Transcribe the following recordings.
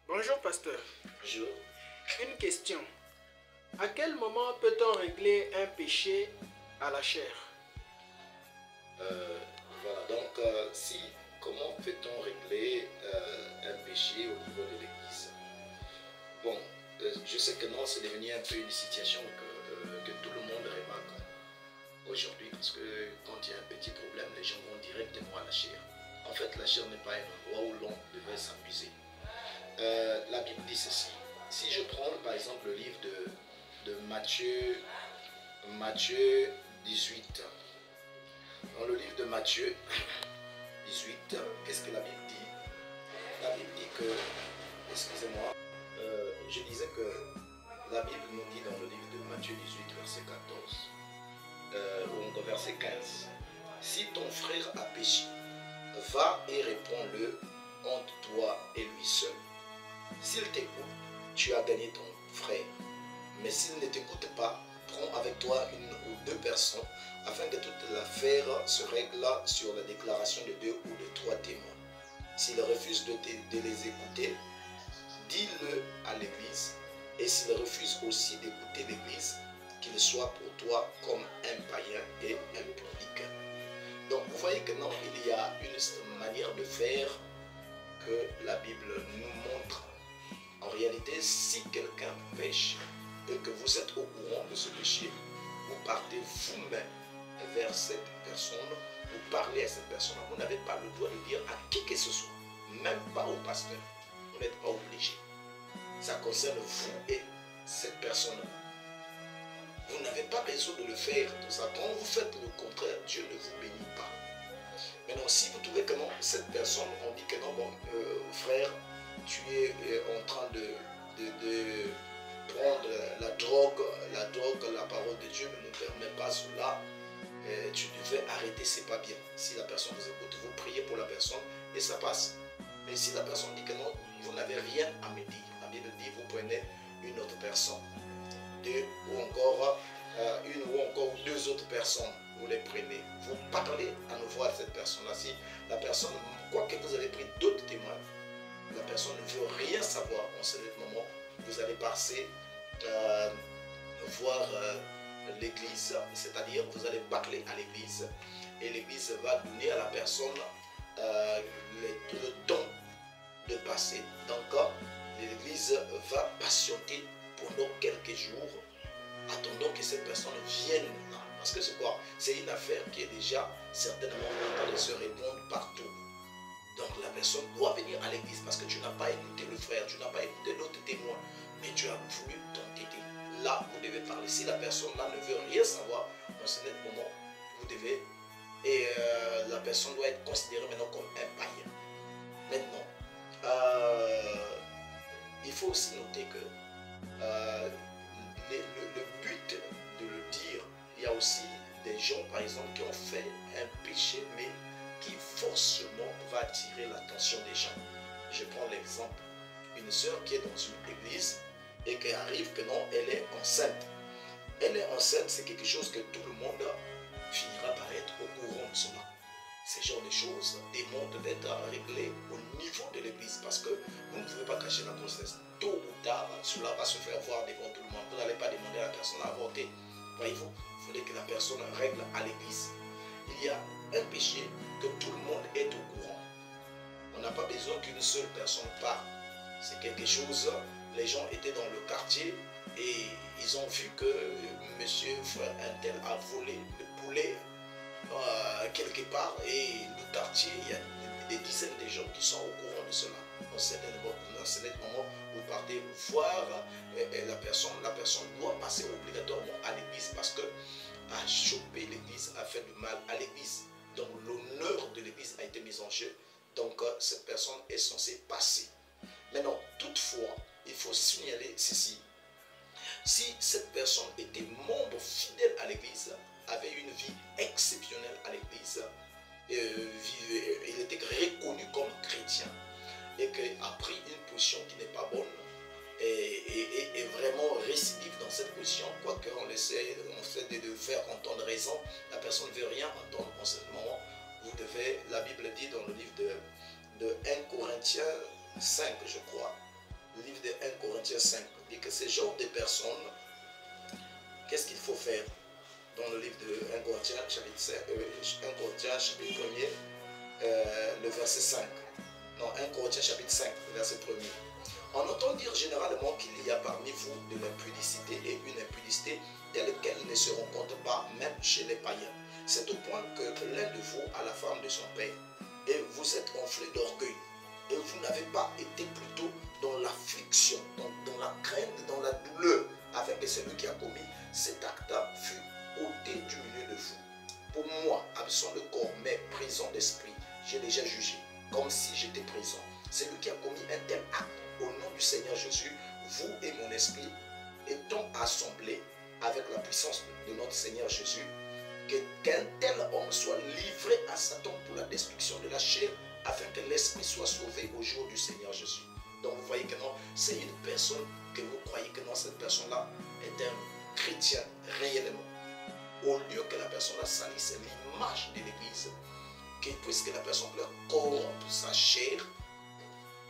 Bonjour pasteur. Bonjour. Une question. À quel moment peut-on régler un péché à la chair? Voilà, donc comment peut-on régler un péché au niveau de l'Église? Bon, je sais que non, c'est devenu un peu une situation que tout le monde remarque aujourd'hui, parce que quand il y a un petit problème, les gens vont directement à la chair. En fait, la chair n'est pas un endroit où l'on devrait s'amuser. La Bible dit ceci. Si je prends par exemple le livre de Matthieu 18, dans le livre de Matthieu 18, qu'est-ce que la Bible dit? La Bible dit que, excusez-moi, je disais que la Bible nous dit dans le livre de Matthieu 18, verset 14, ou encore verset 15, si ton frère a péché, va et réponds-le entre toi et lui seul. S'il t'écoute, tu as gagné ton frère. Mais s'il ne t'écoute pas, prends avec toi une ou deux personnes afin que toute l'affaire se règle sur la déclaration de 2 ou de 3 témoins. S'il refuse de les écouter, dis-le à l'église. Et s'il refuse aussi d'écouter l'église, qu'il soit pour toi comme un païen et un publicain. Donc vous voyez que non, il y a une manière de faire que la Bible nous montre. En réalité, si quelqu'un pêche et que vous êtes au courant de ce péché, vous partez vous-même vers cette personne, vous parlez à cette personne. Vous n'avez pas le droit de dire à qui que ce soit, même pas au pasteur. Vous n'êtes pas obligé. Ça concerne vous et cette personne. Vous n'avez pas besoin de le faire. Tout ça. Quand vous faites le contraire, Dieu ne vous bénit pas. Maintenant, si vous trouvez que non, cette personne, on dit que non, bon, frère, tu es en train de prendre la drogue, la parole de Dieu ne nous permet pas cela, tu devais arrêter, c'est pas bien. Si la personne vous écoute, vous priez pour la personne et ça passe. Mais si la personne dit que non, vous n'avez rien à me dire, la Bible dit, vous prenez une autre personne, ou encore une ou encore 2 autres personnes, vous les prenez, vous parlez à nouveau à cette personne-là. Si la personne, quoi que vous avez pris d'autres témoins, la personne ne veut rien savoir en ce moment, vous allez passer voir l'église, c'est-à-dire vous allez parler à l'église et l'église va donner à la personne le temps de passer. Donc l'église va patienter pendant quelques jours, attendant que cette personne vienne. Parce que c'est quoi? C'est une affaire qui est déjà certainement en train de se répondre partout. Donc la personne doit venir à l'église parce que tu n'as pas écouté le frère, tu n'as pas écouté l'autre témoin, mais tu as voulu t'entêter. Là, vous devez parler. Si la personne là ne veut rien savoir, dans ce moment, vous devez, et la personne doit être considérée maintenant comme un païen. Maintenant, il faut aussi noter que le but de le dire, il y a aussi des gens, par exemple, qui ont fait un péché, mais qui forcément va attirer l'attention des gens. Je prends l'exemple, une sœur qui est dans une église et qui arrive que non, elle est enceinte. Elle est enceinte, c'est quelque chose que tout le monde finira par être au courant de cela. Ces genres de choses demandent d'être réglées au niveau de l'église parce que vous ne pouvez pas cacher la grossesse. Tôt ou tard, cela va se faire voir devant tout le monde. Vous n'allez pas demander à la personne à avorter. Voyez-vous, il faudrait que la personne règle à l'église. Il y a un péché que tout le monde est au courant. On n'a pas besoin qu'une seule personne parle. C'est quelque chose, les gens étaient dans le quartier et ils ont vu que monsieur frère Intel a volé le poulet quelque part et le quartier, il y a des dizaines de gens qui sont au courant de cela. Dans certains moments, vous partez voir la personne doit passer obligatoirement à l'église parce que à choper l'église a fait du mal à l'église. Donc l'honneur de l'église a été mis en jeu. Donc cette personne est censée passer. Maintenant, toutefois, il faut signaler ceci. Si cette personne était membre fidèle à l'église, avait une vie exceptionnelle à l'église, il était reconnu comme chrétien et qu'il a pris une position qui n'est pas bonne et vraiment récidive dans cette position, quoique on essaie de faire entendre raison, la personne ne veut rien entendre en ce moment. Vous devez, la Bible dit dans le livre de 1 Corinthiens 5, je crois, le livre de 1 Corinthiens 5 dit que ce genre de personnes, qu'est-ce qu'il faut faire? Dans le livre de 1 Corinthiens, chapitre 5, 1 Corinthiens, chapitre 1er, le verset 5. Non, 1 Corinthiens, chapitre 5, le verset 1er. On entend dire généralement qu'il y a parmi vous de l'impudicité et une impudicité telle qu'elle ne se rencontre pas même chez les païens. C'est au point que l'un de vous a la femme de son père et vous êtes gonflé d'orgueil. Et vous n'avez pas été plutôt dans l'affliction, dans la crainte, dans la douleur, afin que celui qui a commis cet acte fût ôté du milieu de vous. Pour moi, absent le corps, mais présent d'esprit, j'ai déjà jugé, comme si j'étais présent. Celui qui a commis un tel acte au nom du Seigneur Jésus, vous et mon esprit, étant assemblés avec la puissance de notre Seigneur Jésus, qu'un tel homme soit livré à Satan pour la destruction de la chair, afin que l'esprit soit sauvé au jour du Seigneur Jésus. Donc vous voyez que non, c'est une personne que vous croyez que non, cette personne-là est un chrétien réellement. Au lieu que la personne-là salisse l'image de l'Église, puisque la personne leur corrompt sa chair,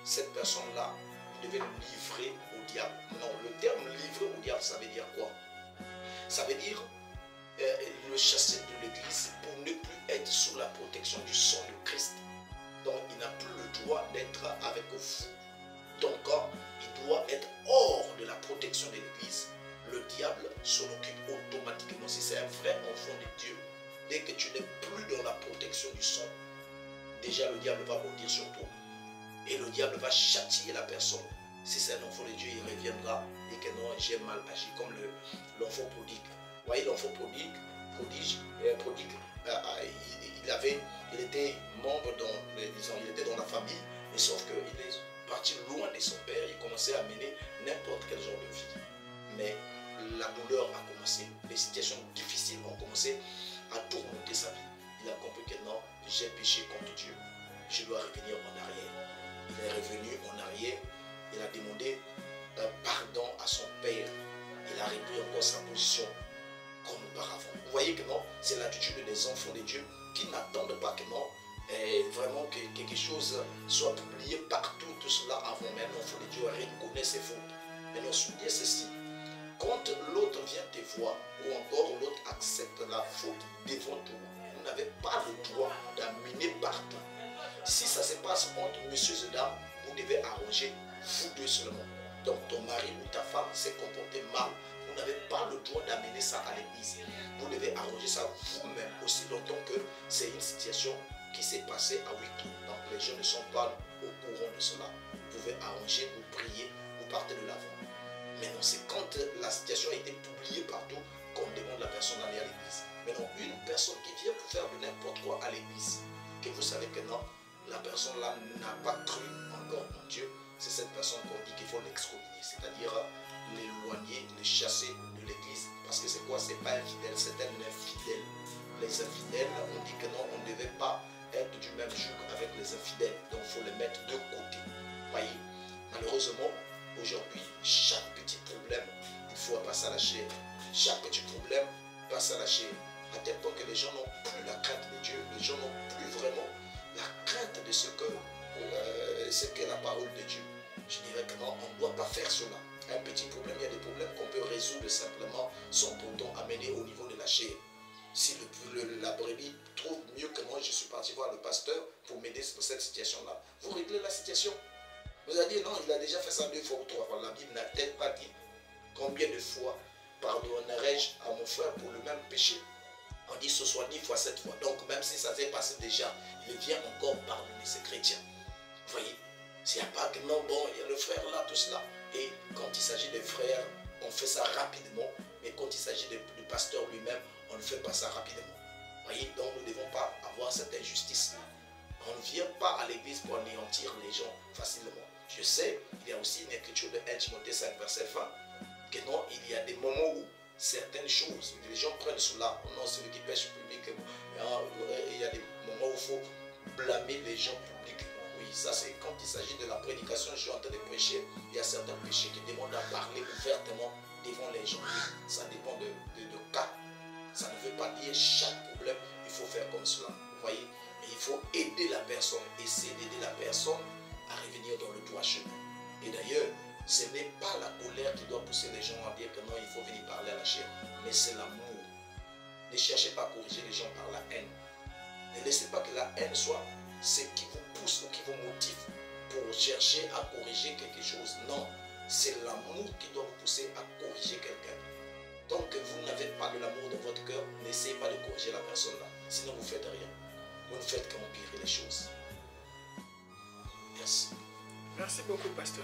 cette personne-là, vous devez le livrer au diable. Non, le terme livrer au diable, ça veut dire quoi? Ça veut dire le chasser de l'Église pour ne plus être sous la protection du sang de Christ. Donc il n'a plus le droit d'être avec vous. Donc il doit être hors de la protection de l'Église. Le diable s'en occupe automatiquement. Si c'est un vrai enfant de Dieu, dès que tu n'es plus dans la protection du sang, déjà le diable va bondir sur toi. Et le diable va châtier la personne. Si c'est un enfant de Dieu, il reviendra et que non, j'ai mal agi, comme l'enfant prodigue. Vous voyez, l'enfant prodigue, il était membre il était dans la famille, mais sauf qu'il est parti loin de son père, il commençait à mener n'importe quel genre de vie. Mais la douleur a commencé, les situations difficiles ont commencé à tourmenter sa vie. Il a compris que non, j'ai péché contre Dieu, je dois revenir en arrière. Il est revenu en arrière, il a demandé pardon à son père, il a repris encore sa position comme auparavant. Vous voyez que non, c'est l'attitude des enfants de Dieu qui n'attendent pas que non, vraiment que quelque chose soit publié partout, tout cela avant même l'enfant de Dieu reconnaît ses fautes. Maintenant, souvenez ceci, quand l'autre vient te voir, ou encore l'autre accepte la faute devant toi, vous n'avez pas le droit d'amener partout. Si ça se passe entre monsieur et dame, vous devez arranger vous deux seulement. Donc ton mari ou ta femme s'est comporté mal, vous n'avez pas le droit d'amener ça à l'église. Vous devez arranger ça vous-même, aussi longtemps que c'est une situation qui s'est passée à huis clos. Donc les gens ne sont pas au courant de cela. Vous pouvez arranger, vous priez, vous partez de l'avant. Maintenant, c'est quand la situation a été publiée partout qu'on demande la personne d'aller à l'église. Maintenant, une personne qui vient pour faire de n'importe quoi à l'église, que vous savez que non, la personne là n'a pas cru encore en Dieu, c'est cette personne qu'on dit qu'il faut l'excommunier, c'est-à-dire l'éloigner, le chasser de l'église. Parce que c'est quoi? C'est pas infidèle, c'est un infidèle. Les infidèles, on dit que non, on ne devait pas être du même joug avec les infidèles. Donc il faut les mettre de côté. Voyez, malheureusement, aujourd'hui, chaque petit problème, il faut passer à la chair. Chaque petit problème passe à la chair. À tel point que les gens n'ont plus la crainte de Dieu. Les gens n'ont plus vraiment la crainte de ce qu'est la parole de Dieu. Je dirais que non, on ne doit pas faire cela. Un petit problème, il y a des problèmes qu'on peut résoudre simplement sans pourtant amener au niveau de la chair. Si la brebis trouve mieux que moi, je suis parti voir le pasteur pour m'aider sur cette situation-là. Vous réglez la situation. Vous allez dire non, il a déjà fait ça 2 fois ou 3 fois. La Bible n'a peut-être pas dit combien de fois pardonnerai-je à mon frère pour le même péché. On dit ce soit 10 fois 7 fois. Donc même si ça s'est passé déjà, il vient encore pardonner ces chrétiens. Vous voyez, s'il n'y a pas que non, bon, il y a le frère là, tout cela. Et quand il s'agit des frères, on fait ça rapidement. Mais quand il s'agit du pasteur lui-même, on ne fait pas ça rapidement. Vous voyez, donc nous ne devons pas avoir cette injustice-là. On ne vient pas à l'église pour anéantir les gens facilement. Je sais, il y a aussi une écriture de 1 Timothée 5, verset 20, que non, il y a des moments où certaines choses, les gens prennent cela, non, celui qui pêche public, il y a des moments où il faut blâmer les gens publics. Oui, ça c'est quand il s'agit de la prédication, je suis en train de prêcher, il y a certains péchés qui demandent à parler ouvertement devant les gens. Ça dépend de cas. Ça ne veut pas dire chaque problème, il faut faire comme cela. Vous voyez, et il faut aider la personne, essayer d'aider la personne à revenir dans le droit chemin. Et d'ailleurs, Ce n'est pas la colère qui doit pousser les gens à dire que non, il faut venir parler à la chair, mais c'est l'amour. Ne cherchez pas à corriger les gens par la haine. Ne laissez pas que la haine soit ce qui vous pousse ou qui vous motive pour chercher à corriger quelque chose. Non, c'est l'amour qui doit vous pousser à corriger quelqu'un. Tant que vous n'avez pas de l'amour dans votre cœur, n'essayez pas de corriger la personne là. Sinon vous ne faites rien. Vous ne faites qu'empirer les choses. Merci. Merci beaucoup, pasteur.